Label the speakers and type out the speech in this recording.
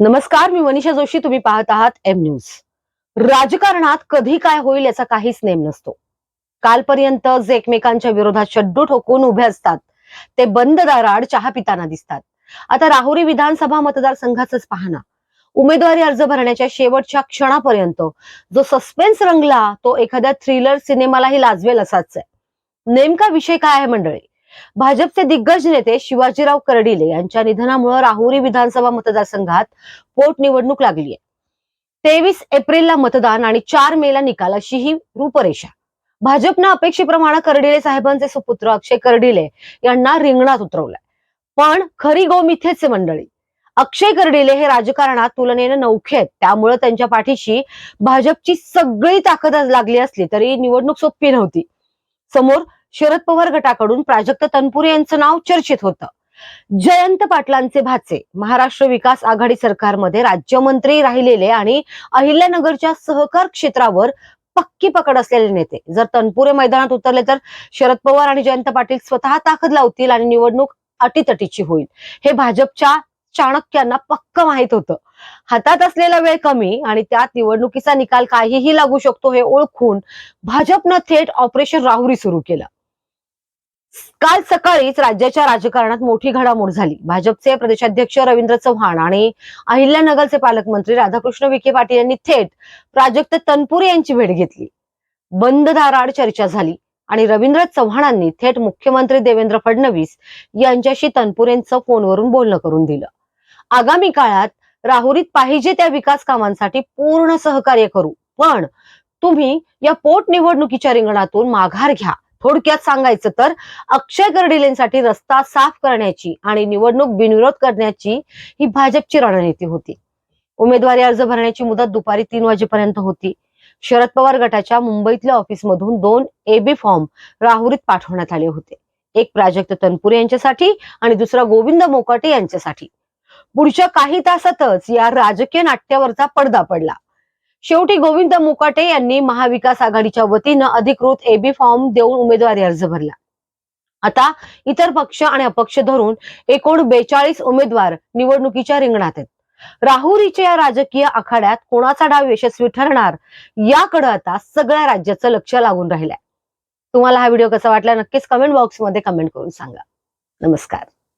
Speaker 1: नमस्कार, मी मनीषा जोशी. तुम्ही पाहत आहात एम न्यूज. राजकारणात कधी काय होईल याचा काहीच नेम नसतो. कालपर्यंत जे एकमेकांच्या विरोधात शड्डू ठोकून उभे असतात ते बंद दाराआड चहा पिताना दिसतात. आता राहुरी विधानसभा मतदारसंघाचंच पाहना. उमेदवारी अर्ज भरण्याच्या शेवटच्या क्षणापर्यंत जो सस्पेन्स रंगला तो एखाद्या थ्रिलर सिनेमालाही लाजवेल असाच आहे. नेमका विषय काय आहे मंडळी? भाजपचे दिग्गज नेते शिवाजीराव कर्डिले यांच्या निधनामुळे राहुरी विधानसभा मतदारसंघात पोटनिवडणूक लागली आहे. 23 एप्रिलला मतदान आणि 4 मेला निकाल अशी ही रूपरेषा. भाजपनं अपेक्षेप्रमाणे कर्डिले साहेबांचे सुपुत्र अक्षय कर्डिले यांना रिंगणात उतरवलंय. पण खरी गोम इथेच आहे मंडळी. अक्षय कर्डिले हे राजकारणात तुलनेने नौखे आहेत, त्यामुळे त्यांच्या पाठीशी भाजपची सगळी ताकद लागली असली तरी निवडणूक सोपी नव्हती. समोर शरद पवार गटाकडून प्राजक्त तनपुरे यांचं नाव चर्चेत होतं. जयंत पाटलांचे भाचे महाराष्ट्र विकास आघाडी सरकारमध्ये राज्यमंत्री राहिलेले आणि अहिल्यानगरच्या सहकार क्षेत्रावर पक्की पकड असलेले नेते. जर तनपुरे मैदानात उतरले तर शरद पवार आणि जयंत पाटील स्वतः ताकद लावतील आणि निवडणूक अटीतटीची होईल. हे भाजपच्या चाणक्यांना पक्क माहित होतं. हातात असलेला वेळ कमी आणि त्यात निवडणुकीचा निकाल काहीही लागू शकतो हे ओळखून भाजपनं थेट ऑपरेशन राहुरी सुरू केलं. काल सकाळीच राज्याच्या राजकारणात मोठी घडामोड झाली. भाजपचे प्रदेशाध्यक्ष रवींद्र चव्हाण आणि अहिल्यानगरचे पालकमंत्री राधाकृष्ण विखे पाटील यांनी थेट प्राजक्त तनपुरे यांची भेट घेतली. बंद दाराआड चर्चा झाली आणि रवींद्र चव्हाणांनी थेट मुख्यमंत्री देवेंद्र फडणवीस यांच्याशी तनपुरेंचं फोनवरून बोलणं करून दिलं. आगामी काळात राहुरीत पाहिजे त्या विकास कामांसाठी पूर्ण सहकार्य करू, पण तुम्ही या पोटनिवडणुकीच्या रिंगणातून माघार घ्या. थोडक्यात सांगायचं तर अक्षय कर्डिलेंसाठी रस्ता साफ करण्याची आणि निवडणूक बिनविरोध करण्याची ही भाजपची रणनीती होती. उमेदवारी अर्ज भरण्याची मुदत दुपारी 3 वाजेपर्यंत होती. शरद पवार गटाच्या मुंबईतल्या ऑफिसमधून 2 AB फॉर्म राहुरीत पाठवण्यात आले होते. एक प्राजक्त तनपुरे यांच्यासाठी आणि दुसरा गोविंद मोकाटे यांच्यासाठी. पुढच्या काही तासातच या राजकीय नाट्यावरचा पडदा पडला. शेवटी गोविंद मोकाटे यांनी महाविकास आघाडीच्या वतीनं अधिकृत AB फॉर्म देऊन उमेदवारी अर्ज भरला. आता इतर पक्ष आणि अपक्ष धरून एकूण 42 उमेदवार निवडणुकीच्या रिंगणात आहेत. राहुरीच्या या राजकीय आखाड्यात कोणाचा डाव यशस्वी ठरणार याकडे आता सगळ्या राज्याचं लक्ष लागून राहिलंय. तुम्हाला हा व्हिडिओ कसा वाटला नक्कीच कमेंट बॉक्समध्ये कमेंट करून सांगा. नमस्कार.